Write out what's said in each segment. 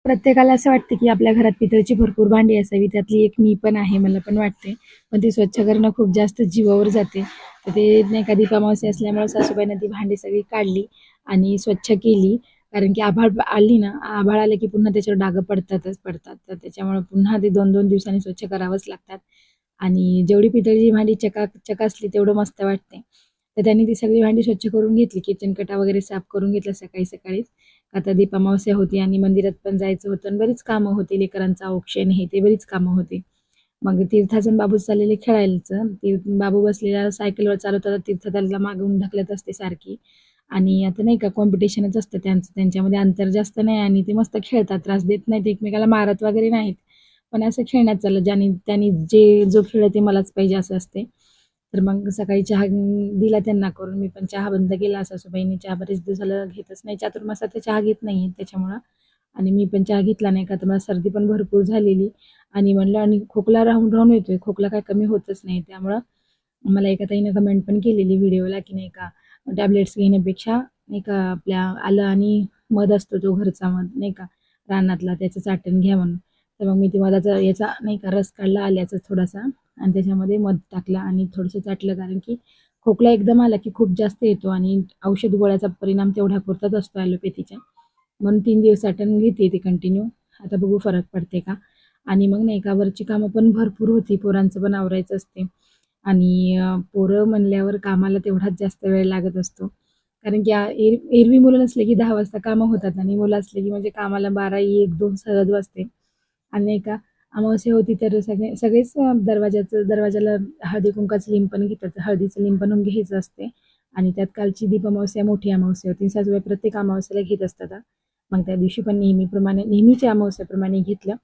प्रत्येकाला असं वाटतं की आपल्या घरात पितळची भरपूर भांडी असावी. त्यातली एक मी पण आहे, मला पण वाटते. पण ती स्वच्छ करणं खूप जास्त जीवावर जाते. तर ते नाही का दीपामावस्या असल्यामुळे सासूबाईनं ती भांडी सगळी काढली आणि स्वच्छ केली. कारण की आभाळ आली ना, आभाळ आलं की पुन्हा त्याच्यावर डाग पडतातच पडतात. तर त्याच्यामुळे पुन्हा ते 2-2 दिवसांनी स्वच्छ करावंच लागतात. आणि जेवढी पितळीची भांडी चकाचक असली तेवढं मस्त वाटते. तर त्यांनी ती सगळी भांडी स्वच्छ करून घेतली. किचन कटा वगैरे साफ करून घेतला सकाळी सकाळीच. आता दीपामावस्या होती आणि मंदिरात पण जायचं होतं आणि बरीच कामं होती. लेकरांचं औक्षण हे ते बरीच कामं होती. मग तीर्थाचं बाबू चाललेले खेळायचं. बाबू बसलेला सायकलवर चालवता तीर्थ त्याला मागून ढकलत असते सारखी. आणि आता नाही का कॉम्पिटिशनच असतं त्यांचं, त्यांच्यामध्ये अंतर जास्त नाही आणि ते मस्त खेळतात, त्रास देत नाहीत, एकमेकाला मारत वगैरे नाहीत. पण असं खेळण्यात चाललं, ज्याने त्यांनी जो खेळ ते मलाच पाहिजे असं असते. तर मग सकाळी चहा दिला त्यांना करून. मी पण चहा बंद केला. सासूबाईंनी चहा बरेच दिवसाला घेतच नाही, चातुर्मासात चहा घेत नाही त्याच्यामुळं. आणि मी पण चहा घेतला नाही का तर मला सर्दी पण भरपूर झालेली. आणि म्हणलं आणि खोकला राहून राहून येतोय, खोकला काय कमी होतच नाही. त्यामुळं मला एका ताईनं कमेंट पण केलेली व्हिडिओला की नाही का टॅबलेट्स घेण्यापेक्षा नाही का आपल्या आलं आणि मध असतो जो घरचा मध नाही का रानातला, त्याचं चाटण घ्या म्हणून. तर मग मी ते मधाचा याचा नाही का रस काढला आल्याचा थोडासा आणि त्याच्यामध्ये मध टाकला आणि थोडंसं चाटलं. कारण की खोकला एकदम आला की खूप जास्त येतो आणि औषध गोळ्याचा परिणाम तेवढ्या पुरताच असतो ॲलोपॅथीच्या. म्हणून 3 दिवस चाटण घेते ते कंटिन्यू. आता बघू फरक पडते का. आणि मग नाही का वरची कामं पण भरपूर होती, पोरांचं पण आवरायचं असते. आणि पोरं म्हणल्यावर कामाला तेवढाच जास्त वेळ लागत असतो. कारण की एरवी मुलं नसले की 10 वाजता कामं होतात आणि मुलं असले की म्हणजे कामाला 12, 1, 2 सहज वाजते. आणि नाही का अमावास्या होती तर सगळेच दरवाजाला हळदी कुंकाचं लिंपण घेतात. हळदीचं लिंपण घ्यायचं असते. आणि त्यात कालची दीपअमावस्या मोठी अमावस्या होती. सासूबाई प्रत्येक अमावस्याला घेत असतात. मग त्या दिवशी पण नेहमीच्या अमावस्याप्रमाणे घेतलं.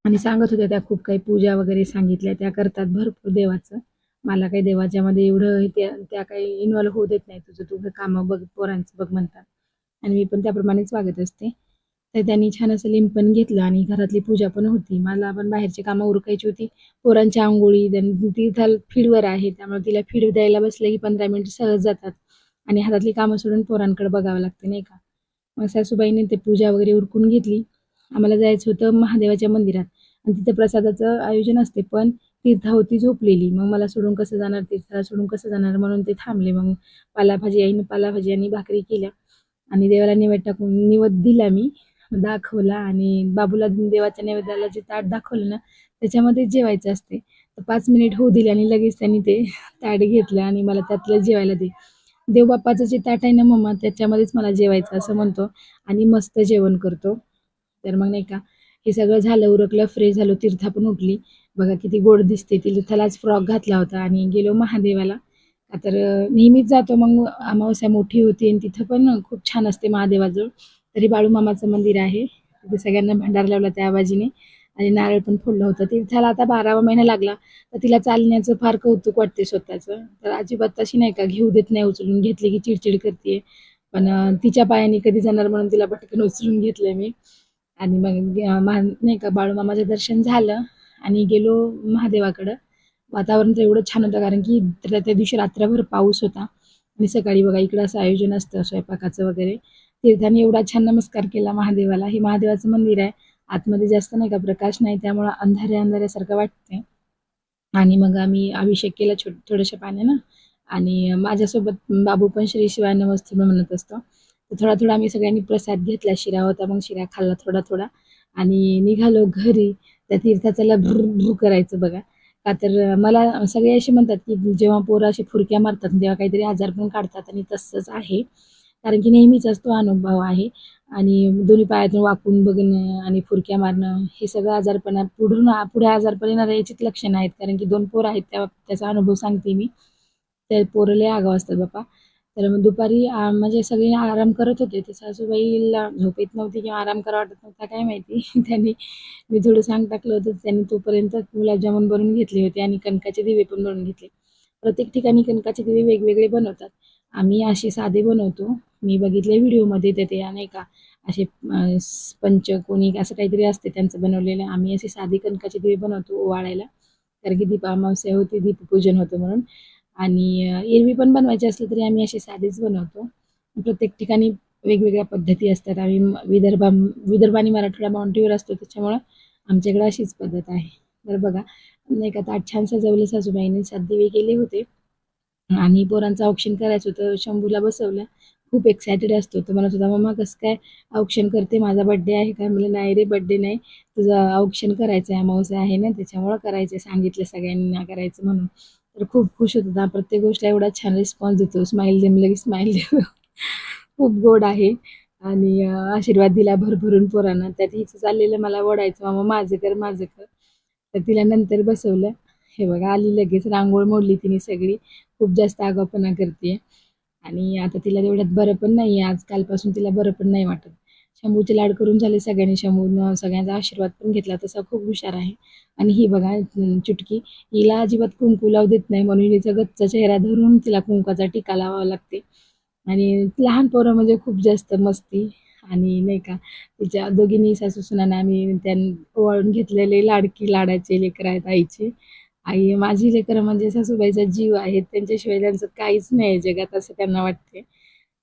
आणि सांगत होत्या त्या खूप काही पूजा वगैरे सांगितल्या, त्या करतात भरपूर देवाचं. मला काही देवाच्यामध्ये एवढं त्या काही इन्व्हॉल्व होऊ देत नाही. तुझं तुझं कामं बघ, पोरांचं बघ म्हणतात. आणि मी पण त्याप्रमाणेच वागत असते. तर त्यांनी छान असं लिंपण घेतलं आणि घरातली पूजा पण होती. मला पण बाहेरची कामं उरकायची होती. पोरांच्या अंघोळी, ती फीडवर आहे त्यामुळे तिला फीड द्यायला बसलं की 15 मिनिटं सहज जातात. आणि हातातली कामं सोडून पोरांकडे बघावं लागते नाही का. मग सासूबाईंनी ते पूजा वगैरे उरकून घेतली. आम्हाला जायचं होतं महादेवाच्या मंदिरात आणि तिथं प्रसादाचं आयोजन असते. पण तीर्थावती झोपलेली. मग मला सोडून कसं जाणार, तीर्थाला सोडून कसं जाणार म्हणून ते थांबले. मग आईनं पालाभाजी आणि भाकरी केल्या आणि देवाला नैवेद्य टाकून निवेद दिला मी, दाखवला आणि बाबूला देवाच्या नैवेद्याला जे ताट दाखवलं ना त्याच्यामध्ये जेवायचं असते. तर 5 मिनिट होऊ दिले आणि लगेच त्यांनी ते ताट घेतलं आणि मला त्यातलं जेवायला दे. देवबाप्पाचं जे ताट आहे ना मम्मा त्याच्यामध्येच मला जेवायचं असं म्हणतो आणि मस्त जेवण करतो. तर मग नाही का हे सगळं झालं, उरकलं, फ्रेश झालो, तीर्था पण उठली. बघा किती गोड दिसते. तीर्थालाच फ्रॉक घातला होता आणि गेलो महादेवाला. तर नेहमीच जातो. मग अमावस्या मोठी होती आणि तिथं पण खूप छान असते महादेवाजवळ. तरी बाळूमामाचं मंदिर आहे, तिथे सगळ्यांना भंडारा लावला त्या बाजीने आणि नारळ पण फोडलं होतं. तीर्थाला आता 12वा महिना लागला तर तिला चालण्याचं फार कौतुक वाटते स्वतःचं. तर अजिबात तशी नाही का घेऊ देत नाही, उचलून घेतली की चिडचिड करते. पण तिच्या पायाने कधी जाणार म्हणून तिला पटकन उचलून घेतलंय मी. आणि मग नाही का बाळूमामाचं दर्शन झालं आणि गेलो महादेवाकडं. वातावरण तर एवढं छान होतं कारण की त्या दिवशी रात्रभर पाऊस होता. आणि सकाळी बघा इकडं असं आयोजन असतं स्वयंपाकाचं वगैरे. तीर्थाने एवढा छान नमस्कार केला महादेवाला. हे महादेवाचं मंदिर आहे. आतमध्ये जास्त नाही का प्रकाश नाही त्यामुळं अंधाऱ्यासारखं वाटतंय. आणि मग आम्ही अभिषेक केला थोड्याशा पाण्यानं. आणि माझ्यासोबत बाबू पण श्री शिवाय नमस्ते म्हणत असतो. तर थोडा थोडा आम्ही सगळ्यांनी प्रसाद घेतला. शिरा होता मग शिरा खाल्ला थोडा थोडा आणि निघालो घरी. त्या तीर्थाच्याला भुर करायचं बघा. का तर मला सगळे असे म्हणतात की जेव्हा पोरं असे फुरक्या मारतात तेव्हा काहीतरी आजार पण काढतात आणि तसंच आहे. कारण की नेहमीचाच तो अनुभव आहे. आणि दोन्ही पायातून वाकून बघणं आणि फुरक्या मारणं हे सगळं आजारपणा पुढे आजारपण येणारे याचीच लक्षणं आहेत. कारण की 2 पोरं आहेत त्याचा अनुभव सांगते मी. ते पोरं लय आगाऊ असतात बाप्पा. तर मग दुपारी म्हणजे सगळे आराम करत होते. ते सासूबाईला झोप येत नव्हती किंवा आराम करावा वाटत नव्हता काय माहिती. त्यांनी मी थोडं सांग टाकलं होतं. त्यांनी तोपर्यंत गुलाबजामुन बनवून घेतले होते आणि कणकाचे दिवे पण बनवून घेतले. प्रत्येक ठिकाणी कणकाचे दिवे वेगवेगळे बनवतात. आम्ही असे साधे बनवतो. मी बघितले व्हिडिओमध्ये ते नाही का असे पंचकोनी असं काहीतरी असते त्यांचं बनवलेलं. आम्ही असे साधे कणकाचे दिवे बनवतो ओवाळायला. कारण की अमावस्या होती, दीपपूजन होतं म्हणून. आणि एरवी पण बनवायचे असले तरी आम्ही असे साधेच बनवतो. प्रत्येक ठिकाणी वेगवेगळ्या पद्धती असतात. आम्ही विदर्भ आणि मराठवाडा बाउंड्रीवर असतो, त्याच्यामुळं आमच्याकडे अशीच पद्धत आहे. तर बघा, नाही का ताट छान सजवले सासूबाईंनी, 7 दिवे केले होते आणि पोरांचं औक्षण करायचं होतं. शंभूला बसवलं. खूप एक्सायटेड असतो. तो म्हणत होता, "मम्मा कसं काय औक्षण करते? माझा बर्थडे आहे का?" म्हणलं, "नाही रे, बर्थडे नाही. तुझं औक्षण करायचं आहे. अमावस्या आहे ना, त्याच्यामुळं करायचं आहे. सांगितलं सगळ्यांना करायचं म्हणून." तर खूप खुश होत होता. प्रत्येक गोष्टीला एवढा छान रिस्पॉन्स देतो. स्माईल दे, लगेच स्माईल देतो. खूप गोड आहे आणि आशीर्वाद दिला भरभरून पोरांना. त्यात हिचं चाललेलं मला ओढायचं, "मामा माझं कर, माझं कर." तर तिला नंतर बसवलं. हे बघा, आली लगेच. रांगोळ मोडली तिने सगळी. खूप जास्त आगाऊपणा करते आणि आता तिला तेवढ्यात बरं पण नाही आहे. आज कालपासून तिला बरं पण नाही वाटत. शंभूचे लाड करून झाले सगळ्यांनी. शंभूनं सगळ्यांचा आशीर्वाद पण घेतला. तसा खूप हुशार आहे. आणि ही बघा चुटकी, हिला अजिबात कुंकू लावू देत नाही म्हणून हिचा गच्चा चेहरा धरून तिला कुंकवाचा टिका लावावा लागते. आणि लहान पोरं म्हणजे खूप जास्त मस्ती आणि नाही का, तिच्या दोघींनी सासू-सुनांना आम्ही ओवाळून घेतलेले लाडकी लाडाचे लेकरं आहेत आईचे. आई माझी लेकरं म्हणजे सासूबाईचा जीव आहेत. त्यांच्याशिवाय त्यांचं काहीच नाही जगात असं त्यांना वाटते.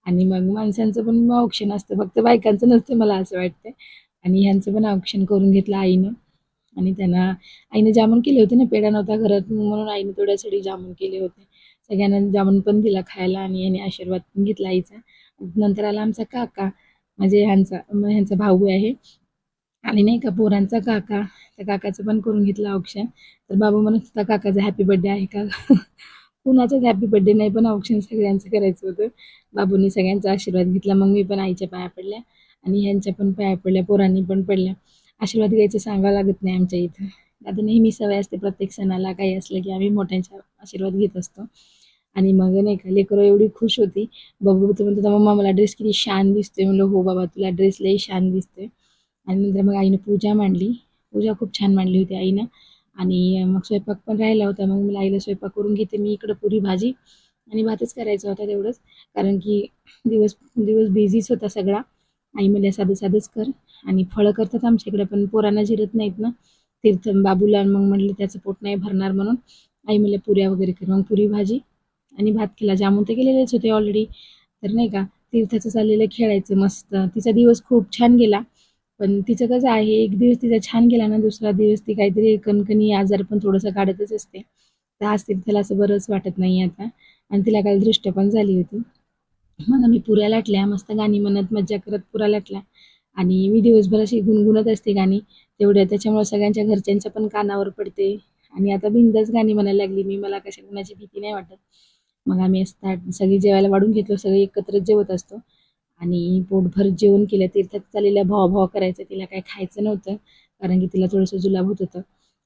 आणि मग माणसांचं पण औक्षण असतं, फक्त बायकांचं नसतं मला असं वाटतं. आणि ह्यांचं पण औक्षण करून घेतलं आईनं. आणि त्यांना आईने जामून केले होते ना, पेढा नव्हता घरात म्हणून आईने तेवढ्यासाठी जामून केले होते. सगळ्यांना जामून पण दिला खायला आणि याने आशीर्वाद पण घेतला आईचा. नंतर आला आमचा काका, म्हणजे ह्यांचा भाऊ आहे आणि नाही का पोरांचा काका. त्या काकाचं पण करून घेतलं औक्षण. तर बाबू म्हणत होता, "काकाचा हॅपी बर्थडे आहे का?" कुणाचाच हॅपी बर्थडे नाही, पण औक्षण सगळ्यांचं करायचं होतं. बाबूंनी सगळ्यांचा आशीर्वाद घेतला. मग मी पण आईच्या पाया पडल्या आणि ह्यांच्या पण पाया पडल्या, पोरांनी पण पडल्या. आशीर्वाद घ्यायचं सांगावं लागत नाही आमच्या इथं. आता नेहमी सवय असते, प्रत्येक सणाला काही असलं की आम्ही मोठ्यांचा आशीर्वाद घेत असतो. आणि मग नाही का लेकरं एवढी खुश होती. बघू तर म्हणत होता, "मम्मा मला ड्रेस किती छान दिसतोय." म्हणलं, "हो बाबा, तुला ड्रेस लई छान दिसतोय." आणि नंतर मग आईनं पूजा मांडली. पूजा खूप छान मांडली होती आईनं. आणि मग स्वयंपाक पण राहिला होता. मग मला आईला स्वयंपाक करून घेते. मी इकडं पुरी भाजी आणि भातच करायचा होता तेवढंच. कारण की दिवस दिवस बिझीच होता सगळा. आई म्हणल्या, "साधं साधंच कर." आणि फळं करतात आमच्या इकडे, पण पोरांना जिरत नाहीत ना. तीर्थ बाबूला मग म्हटलं त्याचं पोट नाही भरणार म्हणून आई म्हणल्या, "पुऱ्या वगैरे कर." मग पुरी भाजी आणि भात केला. जामून तर केलेलेच होते ऑलरेडी. तर नाही का तीर्थाचं चाललेलं खेळायचं मस्त. तिचा दिवस खूप छान गेला. पण तिचं कसं आहे, एक दिवस तिचा छान गेला ना, दुसरा दिवस ती काहीतरी कणकणी आजार पण थोडंसं काढतच असते. तर आज तीर्थाला असं बरंच वाटत नाही आता आणि तिला काल दृष्ट पण झाली होती. मग आम्ही पुऱ्या लाटल्या, मस्त गाणी म्हणत मज्जा करत पुऱ्या लाटल्या आणि मी दिवसभर अशी गुणगुणत असते गाणी तेवढ्या, त्याच्यामुळे सगळ्यांच्या घरच्यांच्या पण कानावर पडते आणि आता बिनधास्त गाणी म्हणायला लागली मी. मला कशा कुणाची भीती नाही वाटत. मग आम्ही असं सगळी जेवायला वाढून घेतलं, सगळे एकत्रच जेवत असतो आणि पोटभर जेवण केलं. तीर्थात चाललेल्या भॉ करायचं, तिला काही खायचं नव्हतं कारण की तिला थोडंसं जुलाब होत होतं.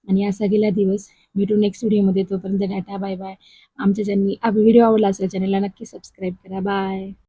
आणि असा गेला दिवस. भेटू नेक्स्ट व्हिडिओमध्ये. तोपर्यंत टाटा बाय बाय. आमच्या व्हिडिओ आवडला असेल चॅनलला नक्की सबस्क्राईब करा. बाय.